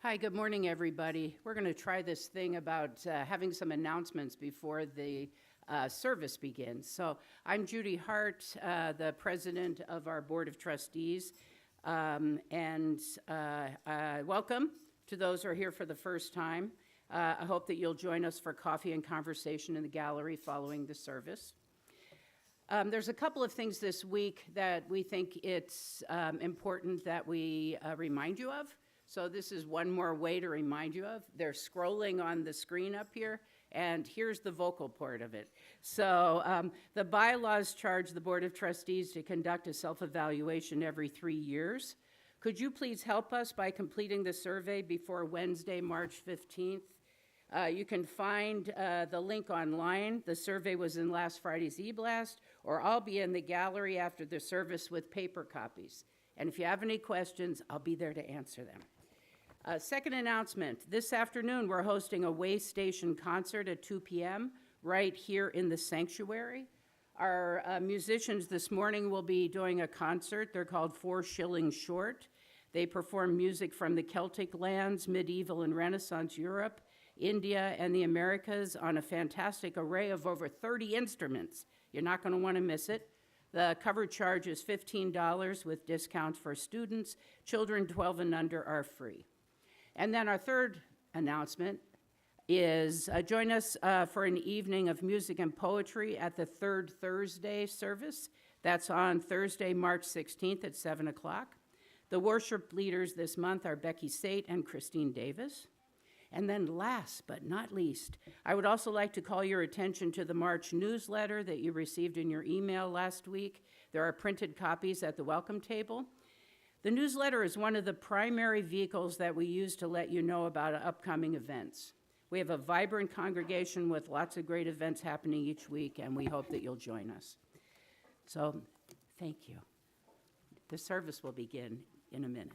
Hi, good morning, everybody. We're going to try this thing about having some announcements before the service begins. So I'm Judy Hart, the president of our Board of Trustees, and welcome to those who are here for the first time. I hope that you'll join us for coffee and conversation in the gallery following the service. There's a couple of things this week that we think it's important that we remind you of. So this is one more way to remind you of. They're scrolling on the screen up here, and here's the vocal part of it. So the bylaws charge the Board of Trustees to conduct a self-evaluation every 3 years. Could you please help us by completing the survey before Wednesday, March 15th? You can find the link online. The survey was in last Friday's e-blast, or I'll be in the gallery after the service with paper copies. And if you have any questions, I'll be there to answer them. Second announcement, this afternoon we're hosting a Way Station concert at 2 p.m. right here in the sanctuary. Our musicians this morning will be doing a concert. They're called 4 Shillings Short. They perform music from the Celtic lands, medieval and Renaissance Europe, India, and the Americas on a fantastic array of over 30 instruments. You're not going to want to miss it. The cover charge is $15 with discounts for students. Children 12 and under are free. And then our third announcement is join us for an evening of music and poetry at the third Thursday service. That's on Thursday, March 16th at 7 o'clock. The worship leaders this month are Becky Sate and Christine Davis. And then last but not least, I would also like to call your attention to the March newsletter that you received in your email last week. There are printed copies at the welcome table. The newsletter is one of the primary vehicles that we use to let you know about upcoming events. We have a vibrant congregation with lots of great events happening each week, and we hope that you'll join us. So, thank you. The service will begin in a minute.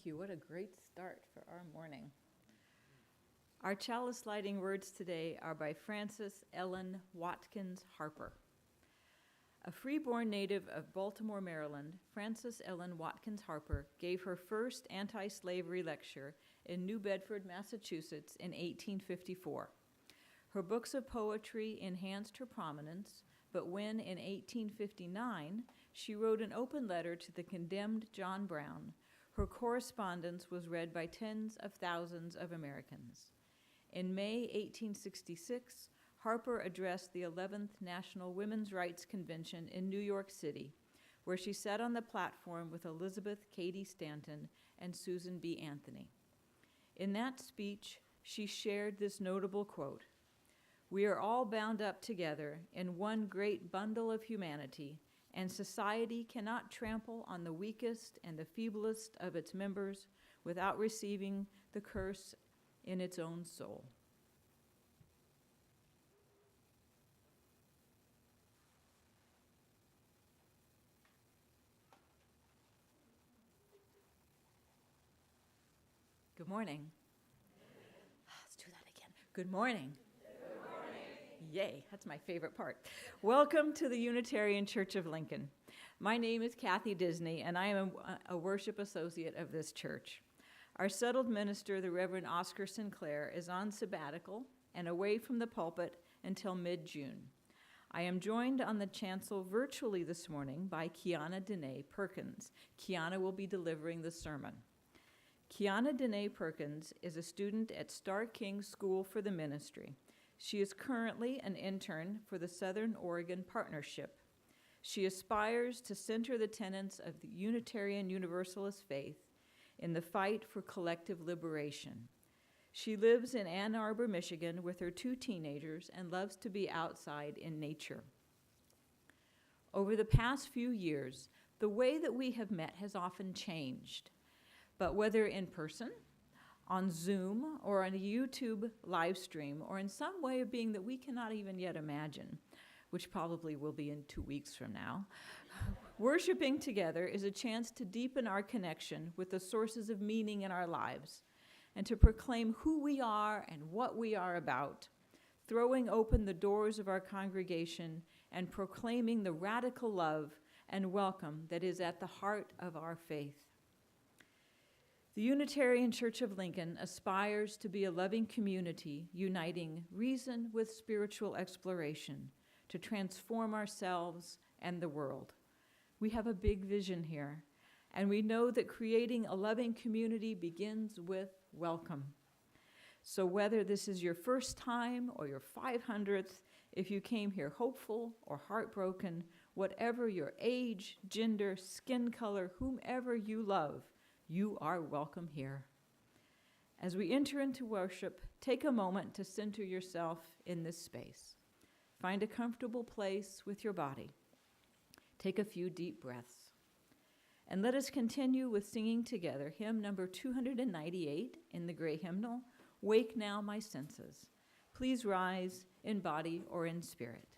Thank you. What a great start for our morning. Our chalice lighting words today are by Frances Ellen Watkins Harper. A free-born native of Baltimore, Maryland, Frances Ellen Watkins Harper gave her first anti-slavery lecture in New Bedford, Massachusetts in 1854. Her books of poetry enhanced her prominence, but when in 1859 she wrote an open letter to the condemned John Brown, her correspondence was read by tens of thousands of Americans. In May 1866, Harper addressed the 11th National Women's Rights Convention in New York City, where she sat on the platform with Elizabeth Cady Stanton and Susan B. Anthony. In that speech, she shared this notable quote, "We are all bound up together in one great bundle of humanity, and society cannot trample on the weakest and the feeblest of its members without receiving the curse in its own soul." Good morning. Let's do that again. Good morning. Good morning. Yay, that's my favorite part. Welcome to the Unitarian Church of Lincoln. My name is Kathy Disney, and I am a worship associate of this church. Our settled minister, the Reverend Oscar Sinclair, is on sabbatical and away from the pulpit until mid-June. I am joined on the chancel virtually this morning by Kiana Dene Perkins. Kiana will be delivering the sermon. Kiana Dene Perkins is a student at Starr King School for the Ministry. She is currently an intern for the Southern Oregon Partnership. She aspires to center the tenets of the Unitarian Universalist faith in the fight for collective liberation. She lives in Ann Arbor, Michigan with her 2 teenagers and loves to be outside in nature. Over the past few years, the way that we have met has often changed. But whether in person, on Zoom, or on a YouTube live stream, or in some way of being that we cannot even yet imagine, which probably will be in 2 weeks from now, worshiping together is a chance to deepen our connection with the sources of meaning in our lives and to proclaim who we are and what we are about, throwing open the doors of our congregation and proclaiming the radical love and welcome that is at the heart of our faith. The Unitarian Church of Lincoln aspires to be a loving community uniting reason with spiritual exploration to transform ourselves and the world. We have a big vision here, and we know that creating a loving community begins with welcome. So whether this is your first time or your 500th, if you came here hopeful or heartbroken, whatever your age, gender, skin color, whomever you love, you are welcome here. As we enter into worship, take a moment to center yourself in this space. Find a comfortable place with your body. Take a few deep breaths. And let us continue with singing together hymn number 298 in the gray hymnal, "Wake Now My Senses." Please rise in body or in spirit.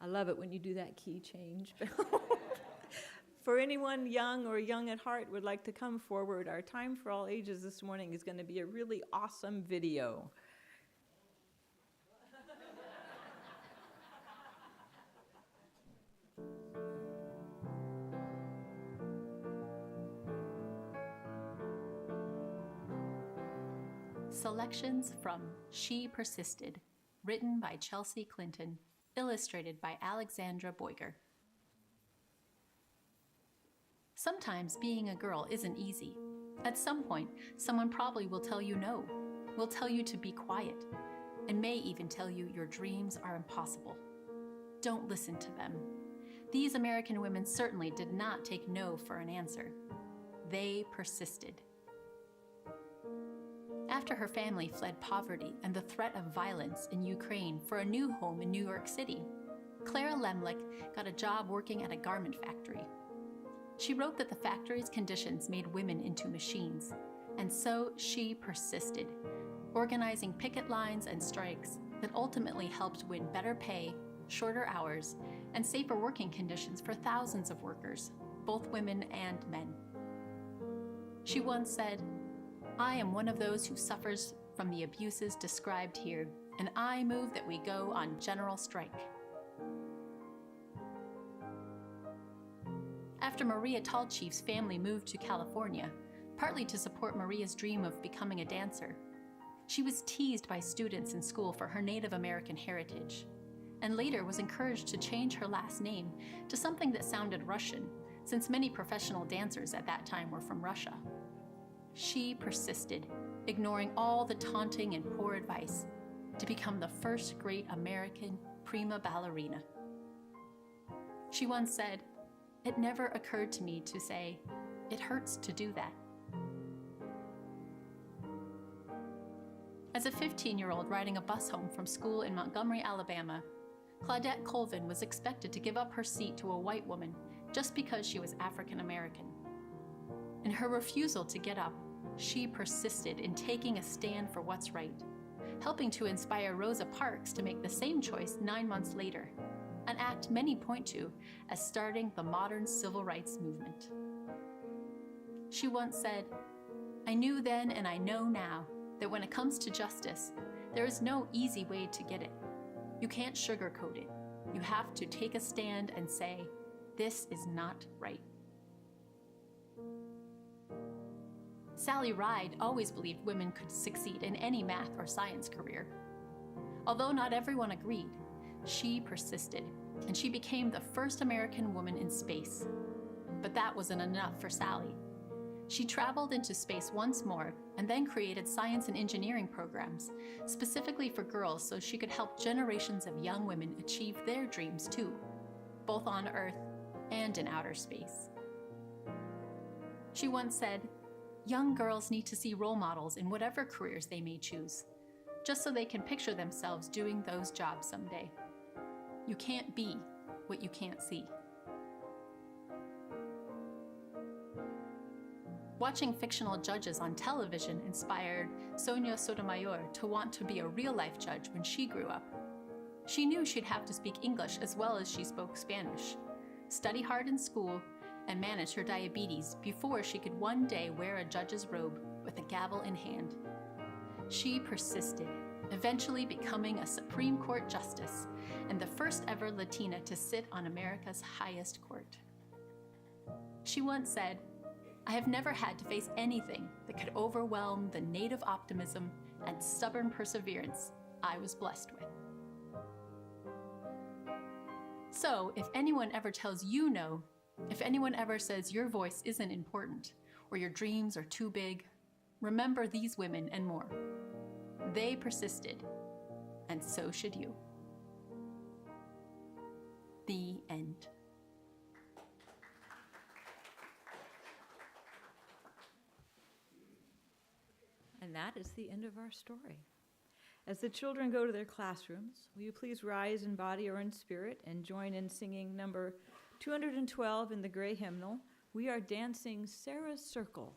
I love it when you do that key change. For anyone young or young at heart would like to come forward, our time for all ages this morning is going to be a really awesome video. Selections from She Persisted, written by Chelsea Clinton, illustrated by Alexandra Boyger. Sometimes being a girl isn't easy. At some point, someone probably will tell you no, will tell you to be quiet, and may even tell you your dreams are impossible. Don't listen to them. These American women certainly did not take no for an answer. They persisted. After her family fled poverty and the threat of violence in Ukraine for a new home in New York City, Clara Lemlich got a job working at a garment factory. She wrote that the factory's conditions made women into machines, and so she persisted, organizing picket lines and strikes that ultimately helped win better pay, shorter hours, and safer working conditions for thousands of workers, both women and men. She once said, "I am one of those who suffers from the abuses described here, and I move that we go on general strike." After Maria Tallchief's family moved to California, partly to support Maria's dream of becoming a dancer, she was teased by students in school for her Native American heritage, and later was encouraged to change her last name to something that sounded Russian, since many professional dancers at that time were from Russia. She persisted, ignoring all the taunting and poor advice, to become the first great American prima ballerina. She once said, "It never occurred to me to say, it hurts to do that." As a 15-year-old riding a bus home from school in Montgomery, Alabama, Claudette Colvin was expected to give up her seat to a white woman just because she was African American. In her refusal to get up, she persisted in taking a stand for what's right, helping to inspire Rosa Parks to make the same choice 9 months later, an act many point to as starting the modern civil rights movement. She once said, "I knew then and I know now that when it comes to justice, there is no easy way to get it. You can't sugarcoat it. You have to take a stand and say, this is not right." Sally Ride always believed women could succeed in any math or science career. Although not everyone agreed, she persisted, and she became the first American woman in space. But that wasn't enough for Sally. She traveled into space once more and then created science and engineering programs, specifically for girls so she could help generations of young women achieve their dreams too, both on Earth and in outer space. She once said, "Young girls need to see role models in whatever careers they may choose, just so they can picture themselves doing those jobs someday. You can't be what you can't see." Watching fictional judges on television inspired Sonia Sotomayor to want to be a real-life judge when she grew up. She knew she'd have to speak English as well as she spoke Spanish, study hard in school, and manage her diabetes before she could one day wear a judge's robe with a gavel in hand. She persisted, eventually becoming a Supreme Court justice and the first ever Latina to sit on America's highest court. She once said, "I have never had to face anything that could overwhelm the native optimism and stubborn perseverance I was blessed with." So, if anyone ever tells you no, if anyone ever says your voice isn't important or your dreams are too big, remember these women and more. They persisted, and so should you. The end. And that is the end of our story. As the children go to their classrooms, will you please rise in body or in spirit and join in singing number 212 in the Gray Hymnal, "We Are Dancing Sarah's Circle."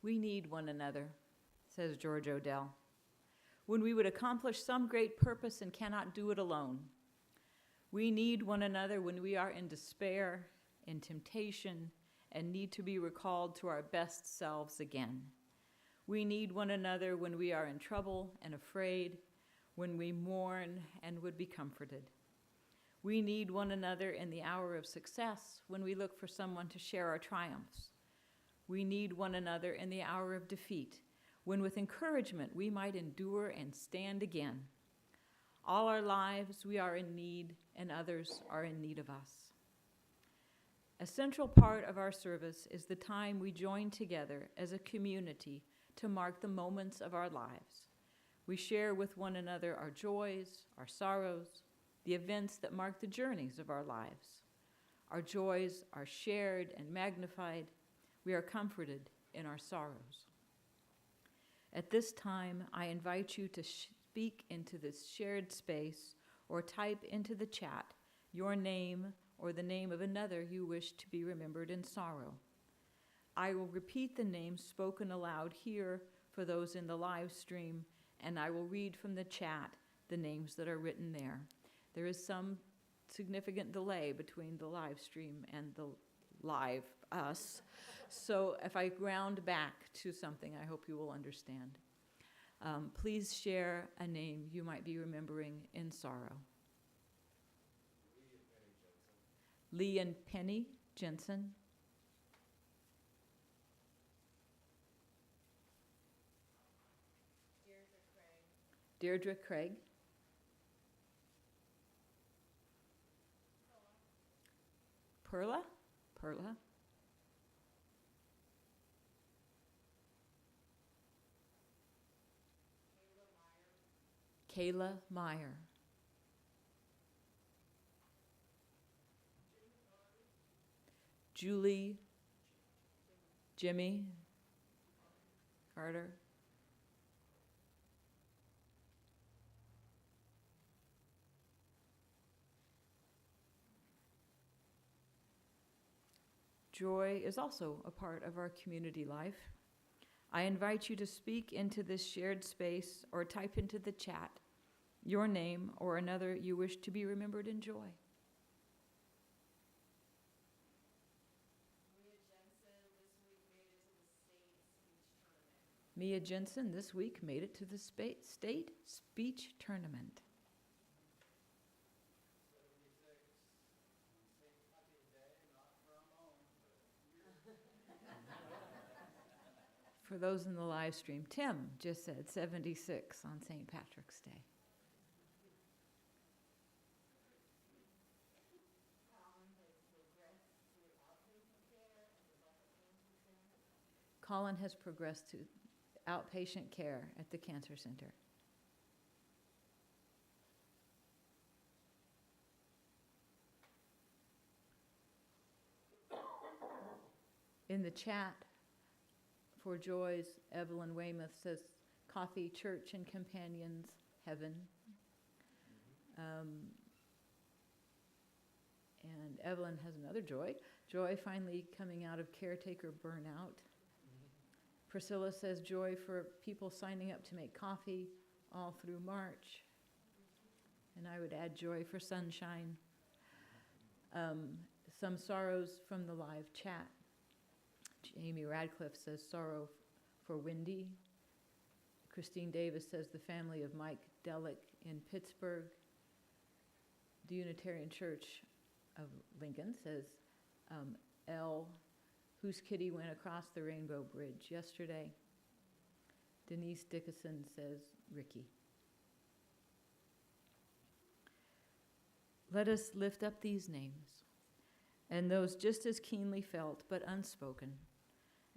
We need one another, says George Odell. When we would accomplish some great purpose and cannot do it alone. We need one another when we are in despair, in temptation, and need to be recalled to our best selves again. We need one another when we are in trouble and afraid, when we mourn and would be comforted. We need one another in the hour of success, when we look for someone to share our triumphs. We need one another in the hour of defeat, when with encouragement we might endure and stand again. All our lives we are in need, and others are in need of us. A central part of our service is the time we join together as a community to mark the moments of our lives. We share with one another our joys, our sorrows, the events that mark the journeys of our lives. Our joys are shared and magnified. We are comforted in our sorrows. At this time, I invite you to speak into this shared space or type into the chat your name or the name of another you wish to be remembered in sorrow. I will repeat the names spoken aloud here for those in the live stream, and I will read from the chat the names that are written there. There is some significant delay between the live stream and the live us. So if I ground back to something, I hope you will understand. Please share a name you might be remembering in sorrow. Lee and Penny Jensen. Deirdre Craig. Perla? Perla. Kayla Meyer. Julie, Jimmy, Carter. Joy is also a part of our community life. I invite you to speak into this shared space or type into the chat your name or another you wish to be remembered in joy. Mia Jensen this week made it to the state speech tournament. For those in the live stream, Tim just said 76 on St. Patrick's Day. Colin has progressed to outpatient care at the Cancer Center. In the chat for Joy's, Evelyn Weymouth says, coffee, church, and companions, heaven. And Evelyn has another joy. Joy finally coming out of caretaker burnout. Priscilla says joy for people signing up to make coffee all through March. And I would add joy for sunshine. Some sorrows from the live chat. Amy Radcliffe says sorrow for Wendy. Christine Davis says the family of Mike Delick in Pittsburgh. The Unitarian Church of Lincoln says L, whose kitty went across the Rainbow Bridge yesterday. Denise Dickinson says Ricky. Let us lift up these names and those just as keenly felt but unspoken,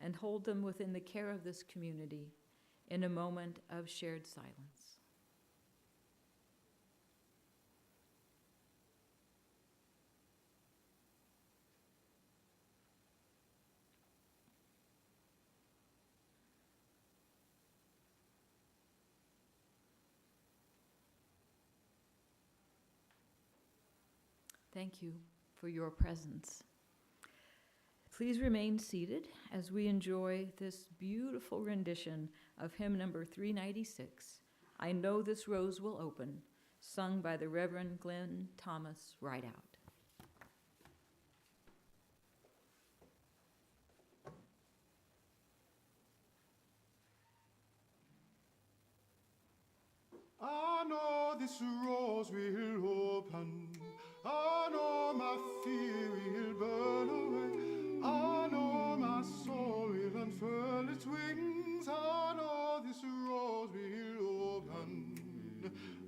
and hold them within the care of this community in a moment of shared silence. Thank you for your presence. Please remain seated as we enjoy this beautiful rendition of hymn number 396, I Know This Rose Will Open, sung by the Reverend Glenn Thomas Rideout. I know this rose will open. I know my fear will burn away. I know my soul will unfurl its wings. I know this rose will open.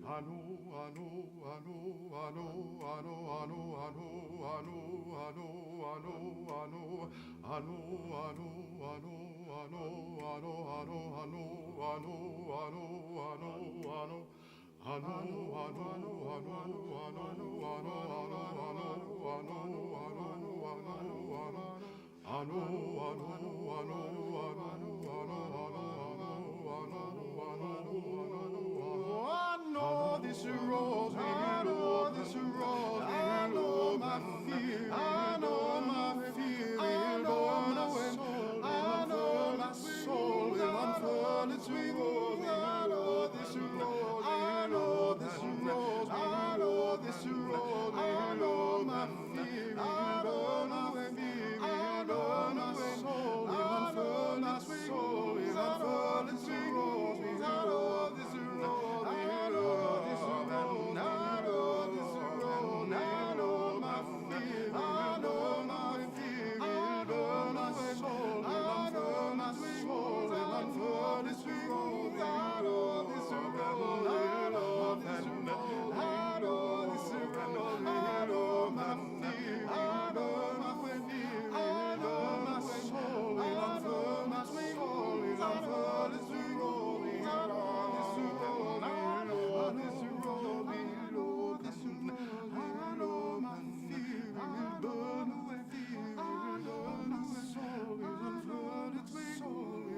I know, I know, I know, I know, I know, I know, I know, I know, I know, I know, I know, I know, I know, I know, I know, I know, I know, I know this rose, I know this rose, I know my fear, I know my fear, I know my soul, I know my soul will unfurl its wings. I know this rose, I know this rose, I know this rose, I know my fear, I know my fear, I know my soul will unfurl its wings. I know this rose, I know this rose, I know this rose, I know this rose, I know my fear, I know my fear, I know my soul, I know my soul will unfurl its wings. I know this rose, I know this rose, I know this rose, I know my fear, I know my fear, I know my soul will unfurl its wings. Unfurl its wings. I know this rose, I know this rose, I know this rose, I know my fear will burn away. I know my soul will unfurl its wings.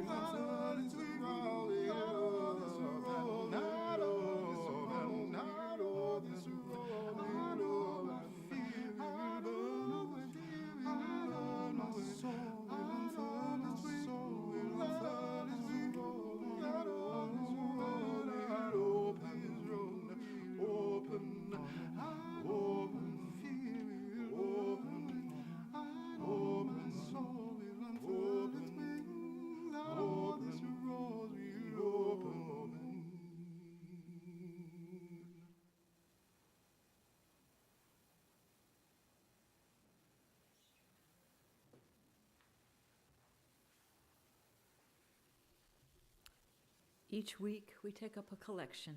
Unfurl its wings. I know this rose, I know this rose, I know my fear will burn away. I know my soul will unfurl its wings. Unfurl its wings. I know this rose, I open his road, open, open, fear will open, open, soul will unfurl its wings. I know this rose will open. Each week, we take up a collection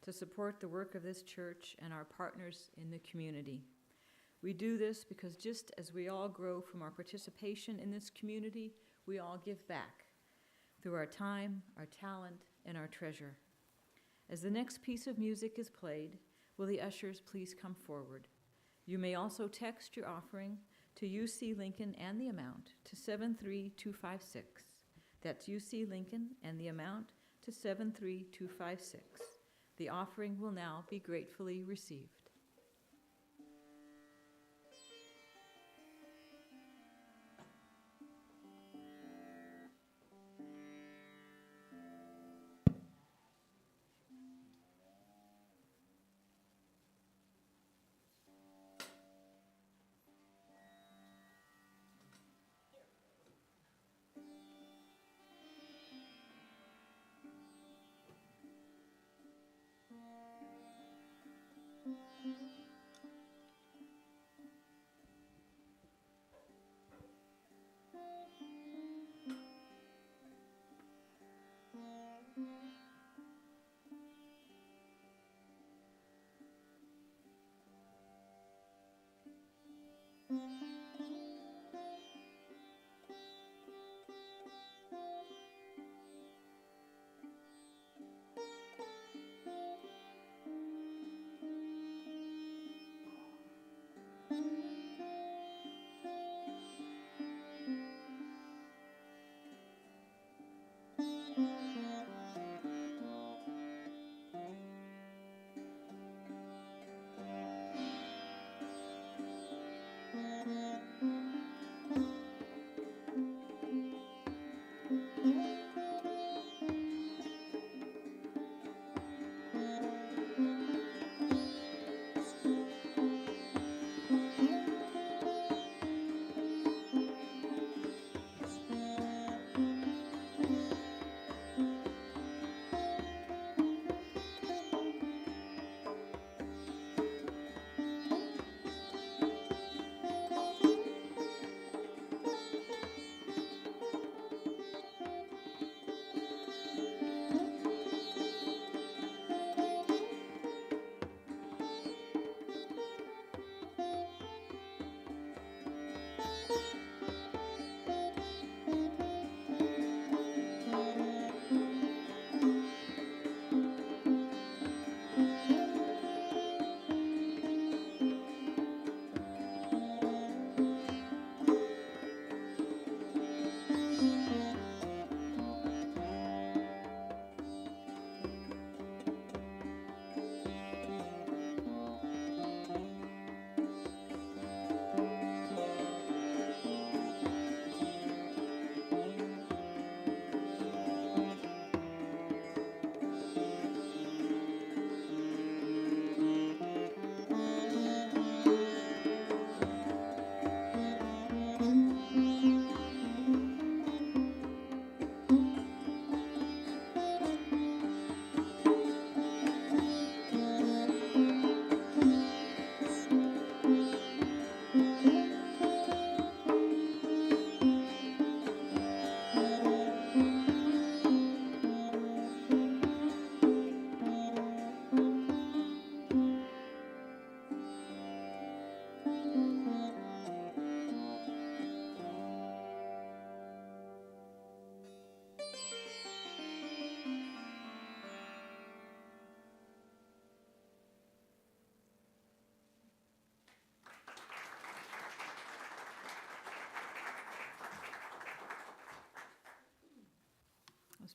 to support the work of this church and our partners in the community. We do this because just as we all grow from our participation in this community, we all give back through our time, our talent, and our treasure. As the next piece of music is played, will the ushers please come forward? You may also text your offering to UC Lincoln and the amount to 73256. That's UC Lincoln and the amount to 73256. The offering will now be gratefully received.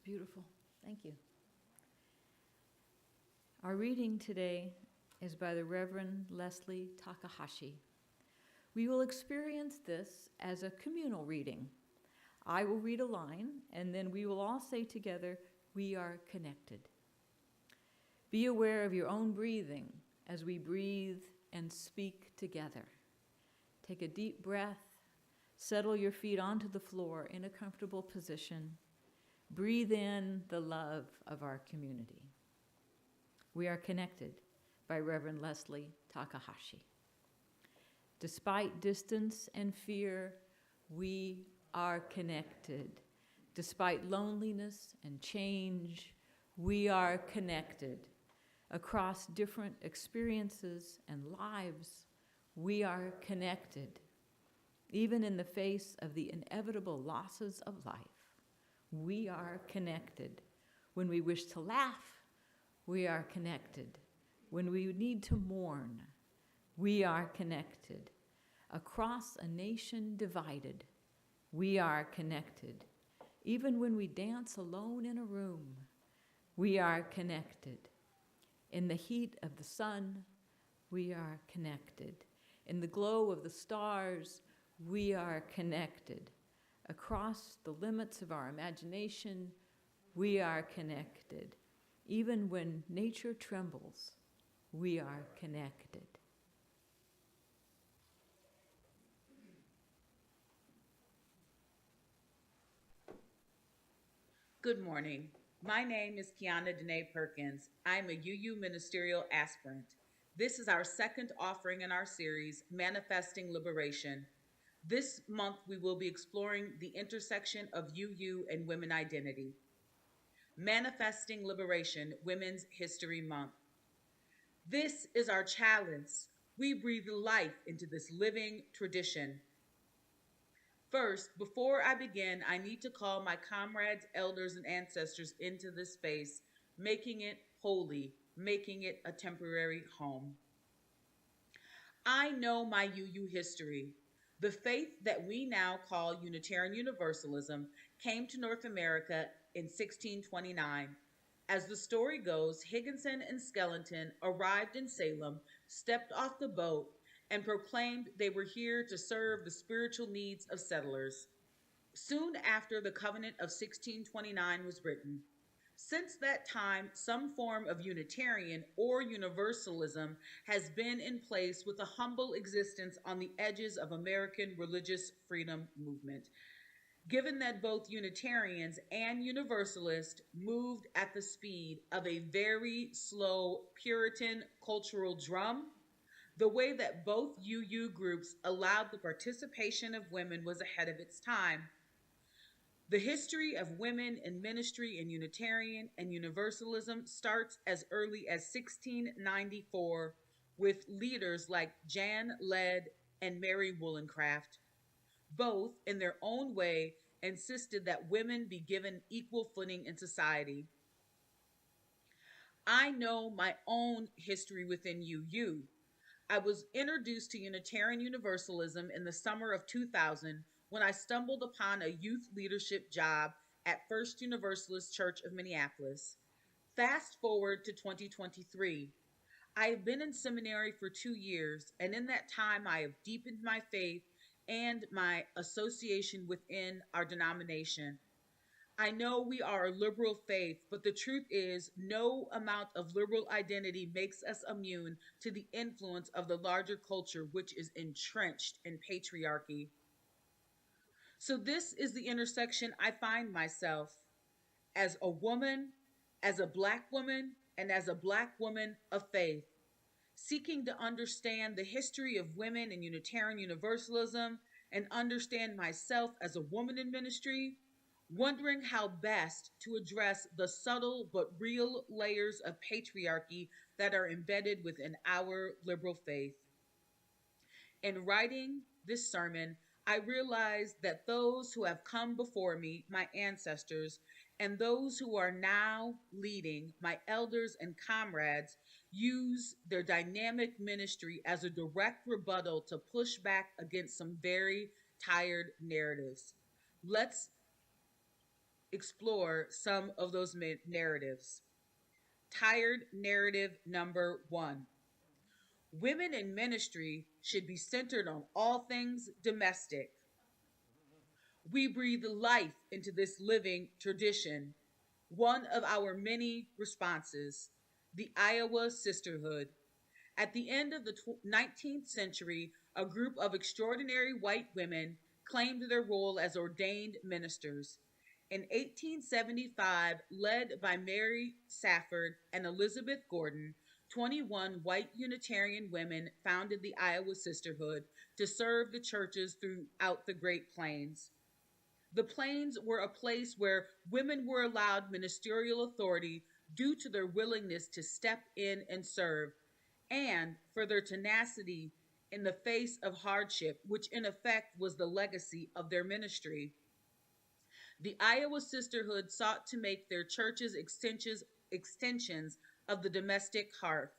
beautiful. Thank you. Our reading today is by the Reverend Leslie Takahashi. We will experience this as a communal reading. I will read a line, and then we will all say together, "We are connected." Be aware of your own breathing as we breathe and speak together. Take a deep breath. Settle your feet onto the floor in a comfortable position. Breathe in the love of our community. We are connected by Reverend Leslie Takahashi. Despite distance and fear, we are connected. Despite loneliness and change, we are connected. Across different experiences and lives, we are connected. Even in the face of the inevitable losses of life, we are connected. When we wish to laugh, we are connected. When we need to mourn, we are connected. Across a nation divided, we are connected. Even when we dance alone in a room, we are connected. In the heat of the sun, we are connected. In the glow of the stars, we are connected. Across the limits of our imagination, we are connected. Even when nature trembles, we are connected. Good morning. My name is Kiana Danae Perkins. I'm a UU ministerial aspirant. This is our second offering in our series, Manifesting Liberation. This month, we will be exploring the intersection of UU and women identity. Manifesting Liberation, Women's History Month. This is our challenge. We breathe life into this living tradition. First, before I begin, I need to call my comrades, elders, and ancestors into this space, making it holy, making it a temporary home. I know my UU history. The faith that we now call Unitarian Universalism came to North America in 1629. As the story goes, Higginson and Skellington arrived in Salem, stepped off the boat, and proclaimed they were here to serve the spiritual needs of settlers. Soon after, the Covenant of 1629 was written. Since that time, some form of Unitarian or Universalism has been in place with a humble existence on the edges of American religious freedom movement. Given that both Unitarians and Universalists moved at the speed of a very slow Puritan cultural drum, the way that both UU groups allowed the participation of women was ahead of its time. The history of women in ministry in Unitarian and Universalism starts as early as 1694 with leaders like Jan Led and Mary Wollstonecraft. Both, in their own way, insisted that women be given equal footing in society. I know my own history within UU. I was introduced to Unitarian Universalism in the summer of 2000 when I stumbled upon a youth leadership job at First Universalist Church of Minneapolis. Fast forward to 2023. I have been in seminary for 2 years, and in that time I have deepened my faith and my association within our denomination. I know we are a liberal faith, but the truth is no amount of liberal identity makes us immune to the influence of the larger culture, which is entrenched in patriarchy. So this is the intersection I find myself as a woman, as a Black woman, and as a Black woman of faith, seeking to understand the history of women in Unitarian Universalism and understand myself as a woman in ministry, wondering how best to address the subtle but real layers of patriarchy that are embedded within our liberal faith. In writing this sermon, I realized that those who have come before me, my ancestors, and those who are now leading, my elders and comrades, use their dynamic ministry as a direct rebuttal to push back against some very tired narratives. explore some of those narratives. Tired narrative number 1. Women in ministry should be centered on all things domestic. We breathe life into this living tradition, one of our many responses, the Iowa Sisterhood. At the end of the 19th century, a group of extraordinary white women claimed their role as ordained ministers. In 1875, led by Mary Safford and Elizabeth Gordon, 21 white Unitarian women founded the Iowa Sisterhood to serve the churches throughout the Great Plains. The Plains were a place where women were allowed ministerial authority due to their willingness to step in and serve, and for their tenacity in the face of hardship, which in effect was the legacy of their ministry. The Iowa Sisterhood sought to make their churches extensions of the domestic hearth,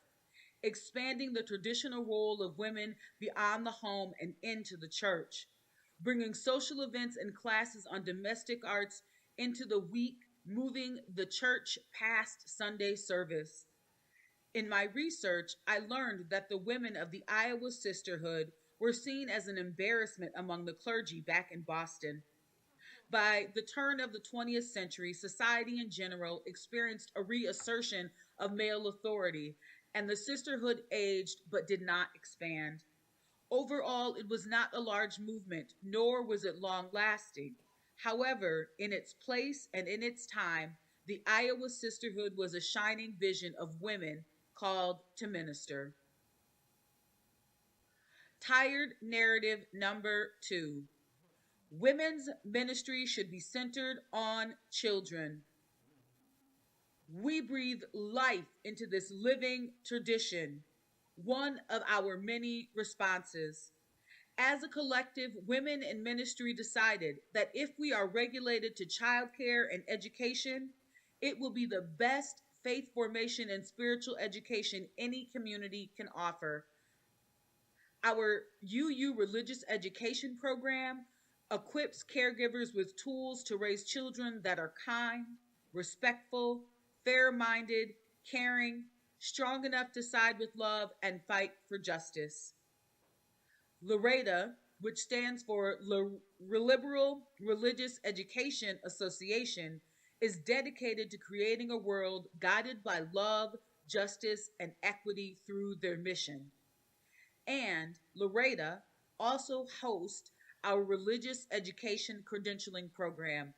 expanding the traditional role of women beyond the home and into the church, bringing social events and classes on domestic arts into the week, moving the church past Sunday service. In my research, I learned that the women of the Iowa Sisterhood were seen as an embarrassment among the clergy back in Boston. By the turn of the 20th century, society in general experienced a reassertion of male authority, and the sisterhood aged but did not expand. Overall, it was not a large movement, nor was it long-lasting. However, in its place and in its time, the Iowa Sisterhood was a shining vision of women called to minister. Tired narrative number 2. Women's ministry should be centered on children. We breathe life into this living tradition, one of our many responses. As a collective, women in ministry decided that if we are regulated to childcare and education, it will be the best faith formation and spiritual education any community can offer. Our UU Religious Education Program equips caregivers with tools to raise children that are kind, respectful, fair-minded, caring, strong enough to side with love and fight for justice. LREDA, which stands for Liberal Religious Education Association, is dedicated to creating a world guided by love, justice, and equity through their mission. And LREDA also hosts our Religious Education Credentialing Program,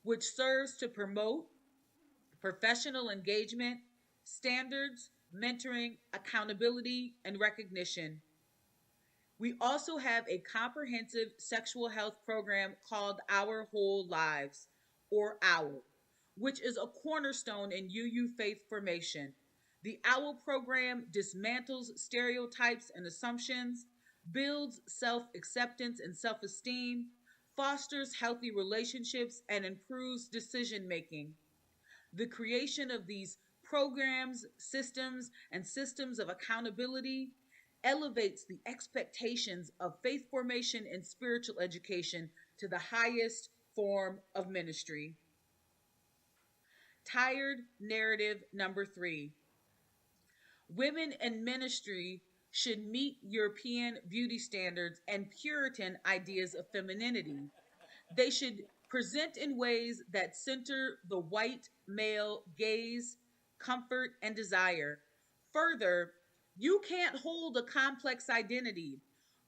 which serves to promote professional engagement, standards, mentoring, accountability, and recognition. We also have a comprehensive sexual health program called Our Whole Lives, or OWL, which is a cornerstone in UU faith formation. The OWL program dismantles stereotypes and assumptions, builds self-acceptance and self-esteem, fosters healthy relationships, and improves decision-making. The creation of these programs, systems, and systems of accountability elevates the expectations of faith formation and spiritual education to the highest form of ministry. Tired narrative number 3. Women in ministry should meet European beauty standards and Puritan ideas of femininity. They should present in ways that center the white male gaze, comfort, and desire. Further, you can't hold a complex identity.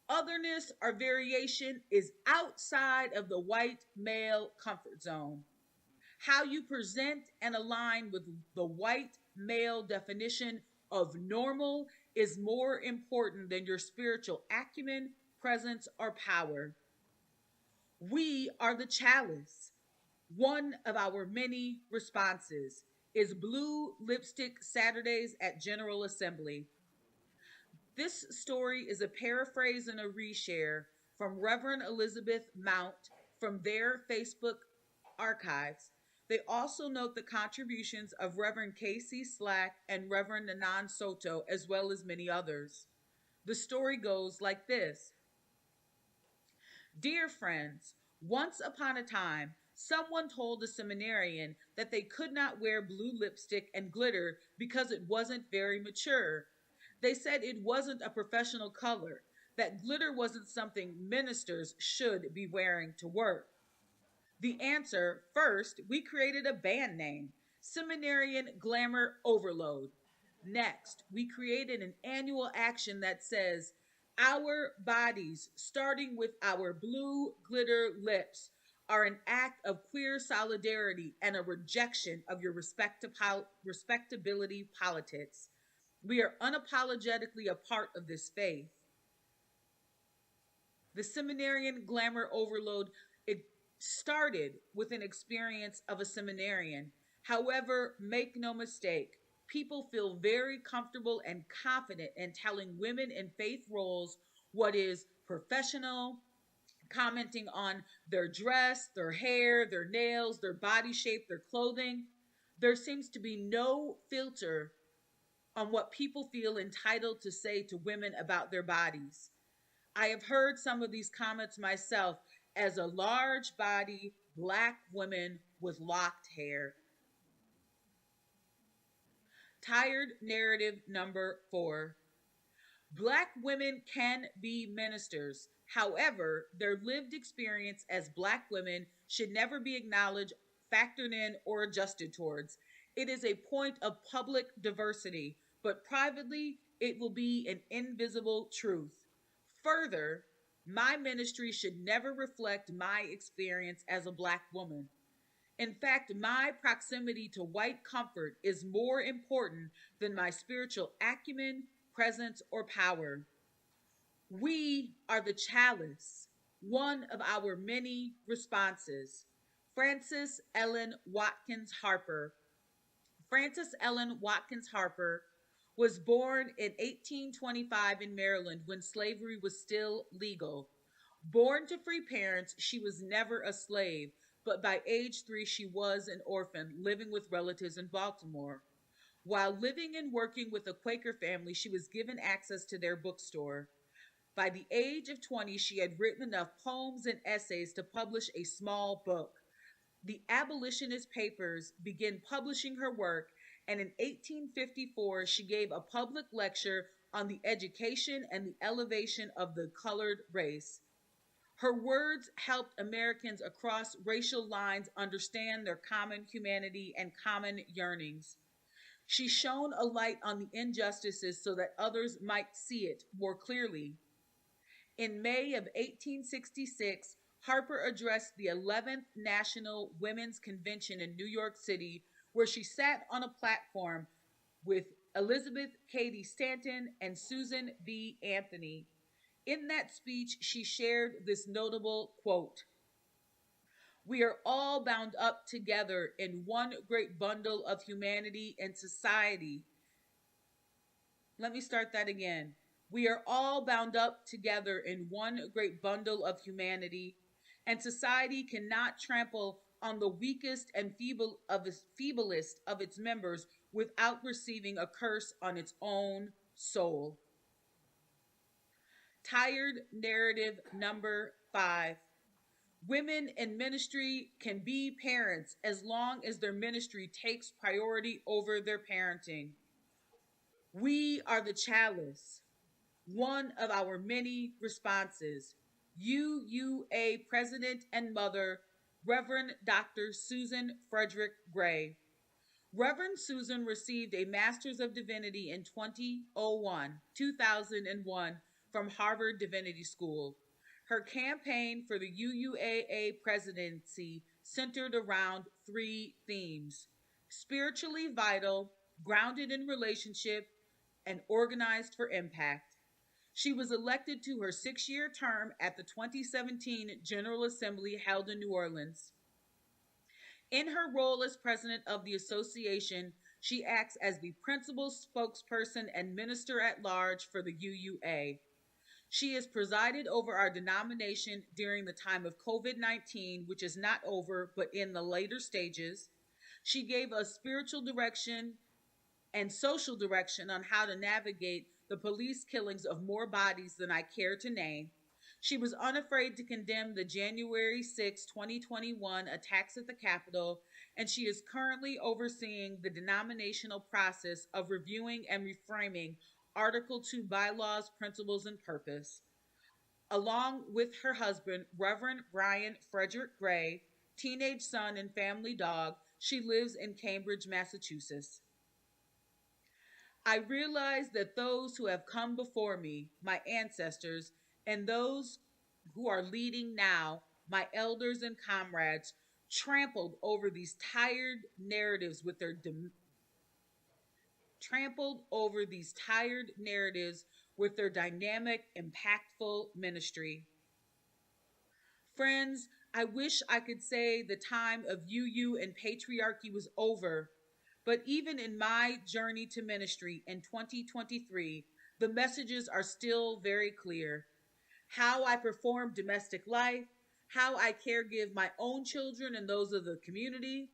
Otherness or variation is outside of the white male comfort zone. How you present and align with the white male definition of normal is more important than your spiritual acumen, presence, or power. We are the chalice. One of our many responses is Blue Lipstick Saturdays at General Assembly. This story is a paraphrase and a reshare from Reverend Elizabeth Mount from their Facebook archives. They also note the contributions of Reverend Casey Slack and Reverend Nanan Soto, as well as many others. The story goes like this. Dear friends, once upon a time, Someone told a seminarian that they could not wear blue lipstick and glitter because it wasn't very mature. They said it wasn't a professional color, that glitter wasn't something ministers should be wearing to work. The answer: first, we created a band name, Seminarian Glamour Overload. Next, we created an annual action that says, our bodies, starting with our blue glitter lips, are an act of queer solidarity and a rejection of your respectability politics. We are unapologetically a part of this faith. The seminarian glamour overload, it started with an experience of a seminarian. However, make no mistake, people feel very comfortable and confident in telling women in faith roles what is professional, commenting on their dress, their hair, their nails, their body shape, their clothing. There seems to be no filter on what people feel entitled to say to women about their bodies. I have heard some of these comments myself as a large body Black woman with locked hair. Tired narrative number 4. Black women can be ministers. However, their lived experience as Black women should never be acknowledged, factored in, or adjusted towards. It is a point of public diversity, but privately, it will be an invisible truth. Further, my ministry should never reflect my experience as a Black woman. In fact, my proximity to white comfort is more important than my spiritual acumen, presence, or power. We are the chalice, one of our many responses. Frances Ellen Watkins Harper. Frances Ellen Watkins Harper was born in 1825 in Maryland when slavery was still legal. Born to free parents, she was never a slave, but by age 3, she was an orphan living with relatives in Baltimore. While living and working with a Quaker family, she was given access to their bookstore. By the age of 20, she had written enough poems and essays to publish a small book. The abolitionist papers began publishing her work, and in 1854, she gave a public lecture on the education and the elevation of the colored race. Her words helped Americans across racial lines understand their common humanity and common yearnings. She shone a light on the injustices so that others might see it more clearly. In May of 1866, Harper addressed the 11th National Women's Convention in New York City, where she sat on a platform with Elizabeth Cady Stanton and Susan B. Anthony. In that speech, she shared this notable quote: "We are all bound up together in one great bundle of humanity and society." Let me start that again. We are all bound up together in one great bundle of humanity, and society cannot trample on the weakest and feeblest of its members without receiving a curse on its own soul. Tired narrative number 5. Women in ministry can be parents as long as their ministry takes priority over their parenting. We are the chalice, one of our many responses. UUA President and Mother, Reverend Dr. Susan Frederick Gray. Reverend Susan received a Master's of Divinity in 2001 from Harvard Divinity School. Her campaign for the UUAA presidency centered around 3 themes: spiritually vital, grounded in relationship, and organized for impact. She was elected to her 6-year term at the 2017 General Assembly held in New Orleans. In her role as president of the association, she acts as the principal spokesperson and minister at large for the UUA. She has presided over our denomination during the time of COVID-19, which is not over, but in the later stages. She gave us spiritual direction and social direction on how to navigate the police killings of more bodies than I care to name. She was unafraid to condemn the January 6, 2021 attacks at the Capitol, and she is currently overseeing the denominational process of reviewing and reframing Article 2 bylaws, principles, and purpose. Along with her husband, Reverend Brian Frederick Gray, teenage son, and family dog, she lives in Cambridge, Massachusetts. I realize that those who have come before me, my ancestors, and those who are leading now, my elders and comrades, trampled over these tired narratives with their dynamic, impactful ministry. Friends, I wish I could say the time of UU and patriarchy was over, but even in my journey to ministry in 2023, the messages are still very clear. How I perform domestic life, how I caregive my own children and those of the community,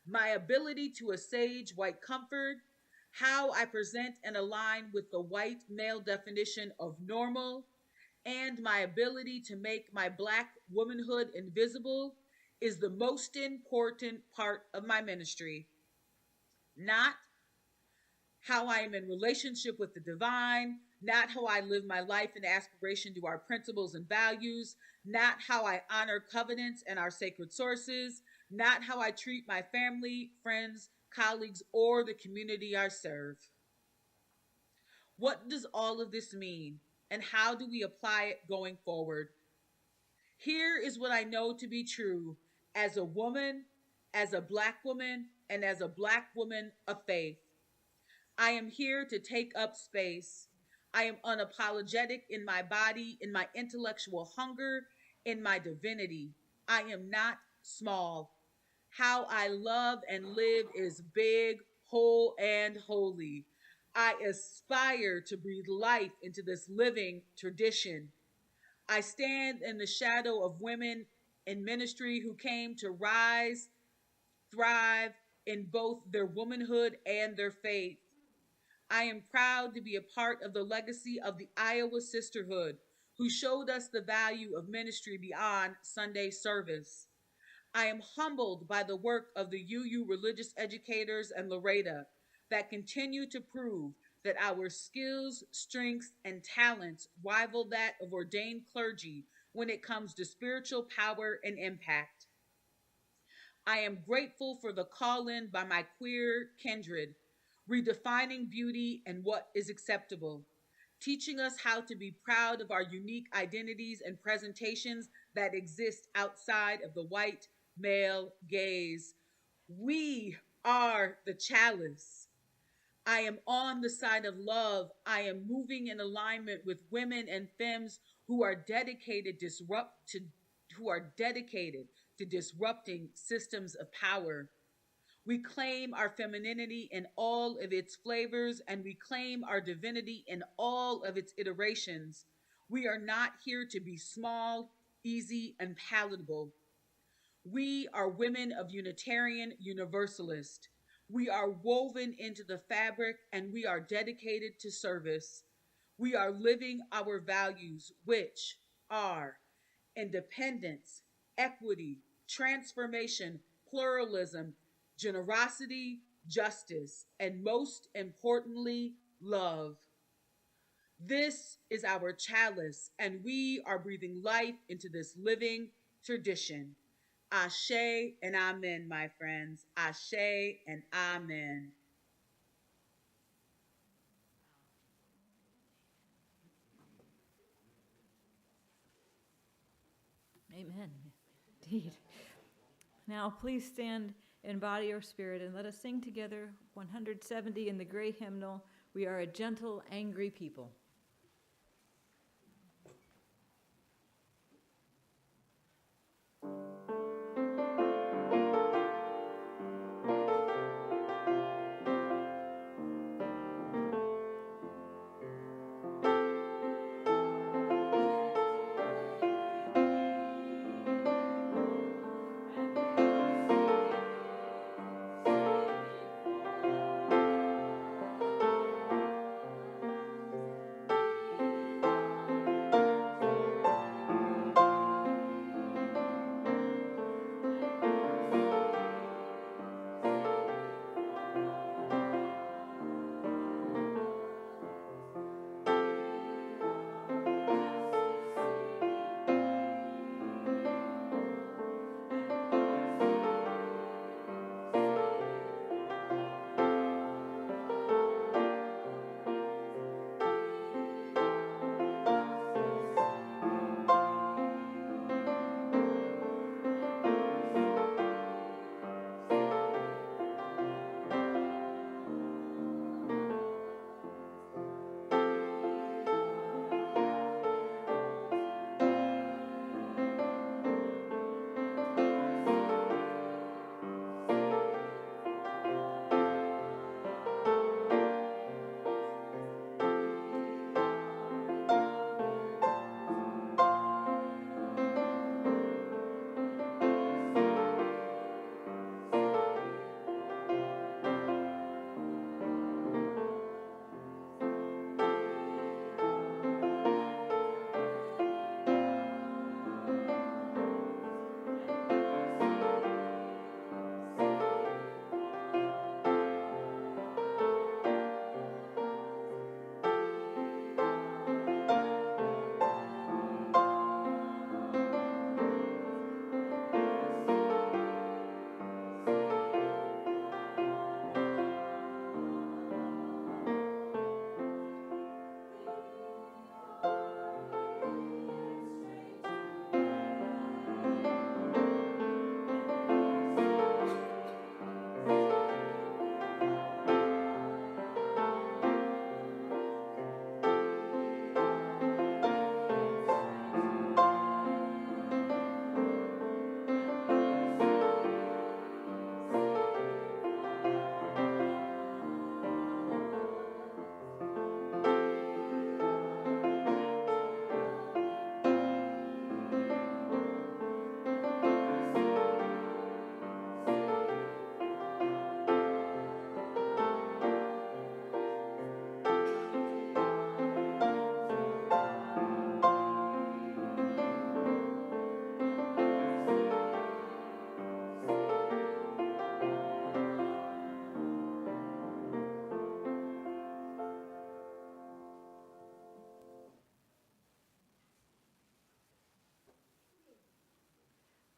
my ability to assuage white comfort, how I present and align with the white male definition of normal, and my ability to make my Black womanhood invisible is the most important part of my ministry. Not how I am in relationship with the divine, not how I live my life in aspiration to our principles and values, not how I honor covenants and our sacred sources, not how I treat my family, friends, colleagues, or the community I serve. What does all of this mean, and how do we apply it going forward? Here is what I know to be true as a woman, as a Black woman, and as a Black woman of faith. I am here to take up space. I am unapologetic in my body, in my intellectual hunger, in my divinity. I am not small. How I love and live is big, whole, and holy. I aspire to breathe life into this living tradition. I stand in the shadow of women in ministry who came to rise, thrive in both their womanhood and their faith. I am proud to be a part of the legacy of the Iowa Sisterhood, who showed us the value of ministry beyond Sunday service. I am humbled by the work of the UU religious educators and Loretta that continue to prove that our skills, strengths, and talents rival that of ordained clergy when it comes to spiritual power and impact. I am grateful for the call-in by my queer kindred, redefining beauty and what is acceptable, teaching us how to be proud of our unique identities and presentations that exist outside of the white male gaze. We are the chalice. I am on the side of love. I am moving in alignment with women and femmes who are dedicated to disrupting systems of power. We claim our femininity in all of its flavors, and we claim our divinity in all of its iterations. We are not here to be small, easy, and palatable. We are women of Unitarian Universalist. We are woven into the fabric, and we are dedicated to service. We are living our values, which are independence, equity, transformation, pluralism, generosity, justice, and most importantly, love. This is our chalice, and we are breathing life into this living tradition. Ashe and amen, my friends. Ashe and amen. Amen. Indeed. Now, please stand in body or spirit and let us sing together 170 in the gray hymnal, "We Are a Gentle, Angry People."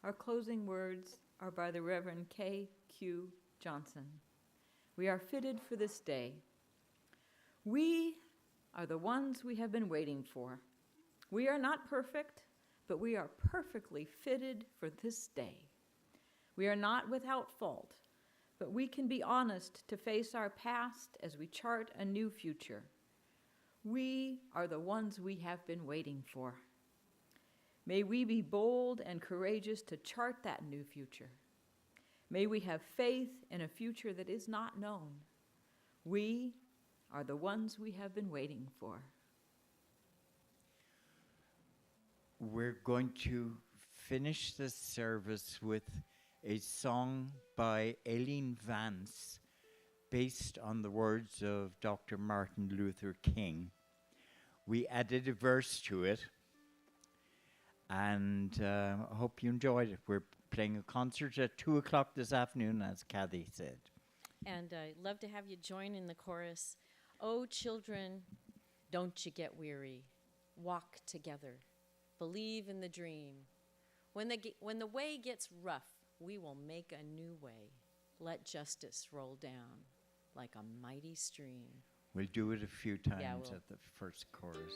Our closing words are by the Reverend K.Q. Johnson. We are fitted for this day. We are the ones we have been waiting for. We are not perfect, but we are perfectly fitted for this day. We are not without fault, but we can be honest to face our past as we chart a new future. We are the ones we have been waiting for. May we be bold and courageous to chart that new future. May we have faith in a future that is not known. We are the ones we have been waiting for. We're going to finish this service with a song by Aileen Vance based on the words of Dr. Martin Luther King. We added a verse to it, and I hope you enjoyed it. We're playing a concert at 2 o'clock this afternoon, as Kathy said. And I'd love to have you join in the chorus. Oh, children, don't you get weary. Walk together. Believe in the dream. When the way gets rough, we will make a new way. Let justice roll down like a mighty stream. We'll do it a few times we'll. at the first chorus.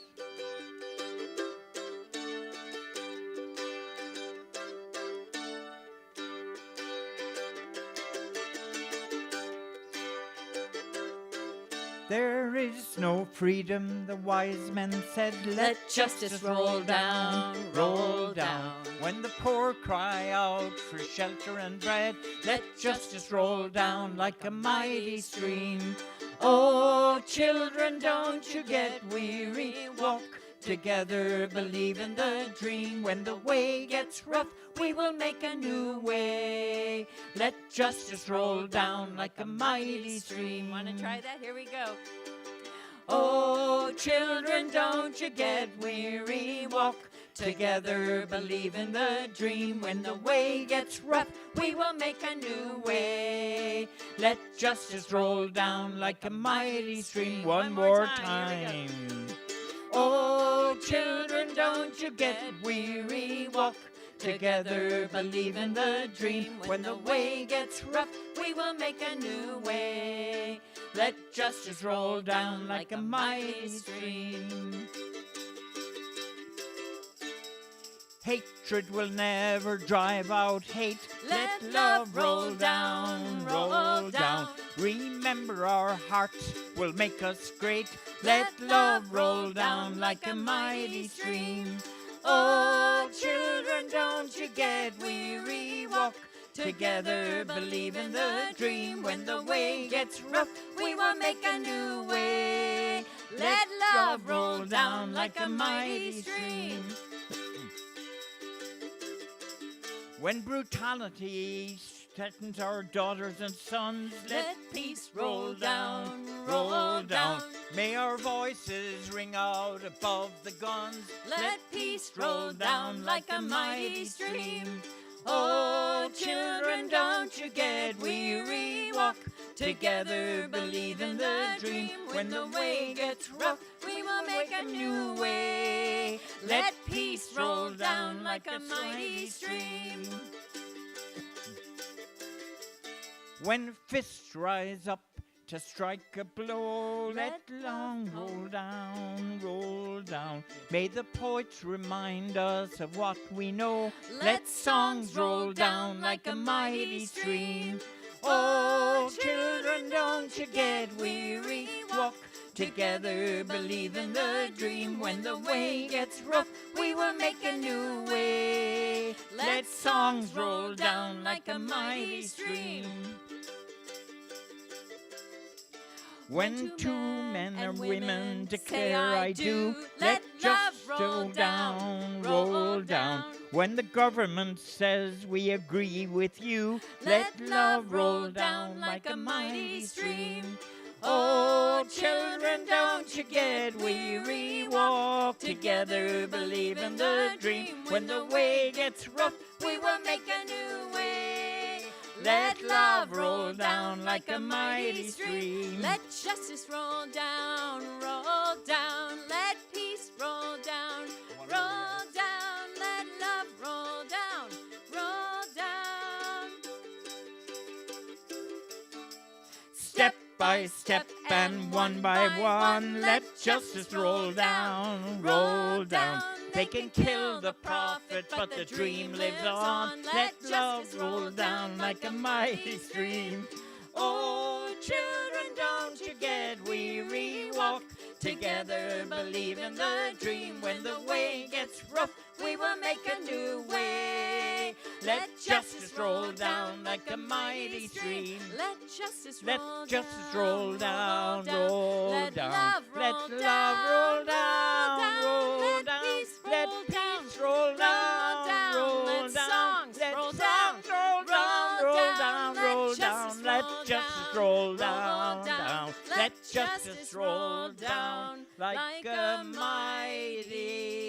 There is no freedom, the wise men said. Let justice roll down, roll down. When the poor cry out for shelter and bread, let justice roll down like a mighty stream. Oh, children, don't you get weary. Walk together, believe in the dream. When the way gets rough, we will make a new way. Let justice roll down like a mighty stream. Want to try that? Here we go. Oh, children, don't you get weary. Walk together, believe in the dream. When the way gets rough, we will make a new way. Let justice roll down like a mighty stream. One more time. Oh, children, don't you get weary. Walk together, believe in the dream. When the way gets rough, we will make a new way. Let justice roll down like a mighty stream. Hatred will never drive out hate. Let love roll down, roll down. Remember, our hearts will make us great. Let love roll down like a mighty stream. Oh, children, don't you get weary. Walk together, believe in the dream. When the way gets rough, we will make a new way. Let love roll down like a mighty stream. When brutality threatens our daughters and sons, let peace roll down, roll down. May our voices ring out above the guns. Let peace roll down like a mighty stream. Oh, children, don't you get weary. Walk together, believe in the dream. When the way gets rough, we will make a new way. Let peace roll down like a mighty stream. When fists rise up to strike a blow, let love roll down, roll down. May the poets remind us of what we know. Let songs roll down like a mighty stream. Oh, children, don't you get weary. Walk together, believe in the dream. When the way gets rough, we will make a new way. Let songs roll down like a mighty stream. When two men or women declare I do, let justice roll down, roll down. When the government says we agree with you, let love roll down like a mighty stream. Oh, children, don't you get weary. Walk together, believe in the dream. When the way gets rough, we will make a new way. Let love roll down like a mighty stream. Let justice roll down, roll down. Let peace roll down, roll down. Let love roll down, roll by step, and one by one, let justice roll down, roll down. They can kill the prophet, but the dream lives on. Let love roll down like a mighty stream. Oh, children, don't you get weary. Walk together, believe in the dream. When the way gets rough, we will make a new way. Let justice roll down like a mighty stream. Let justice Let roll justice down, roll down, roll Let down. love Let roll love down, roll down, roll Let down. peace Let roll down, peace roll down, roll Let down. songs Let roll songs down, roll down, roll down, roll Let down. justice Let roll justice down, roll down, down. Let Let justice roll down like a mighty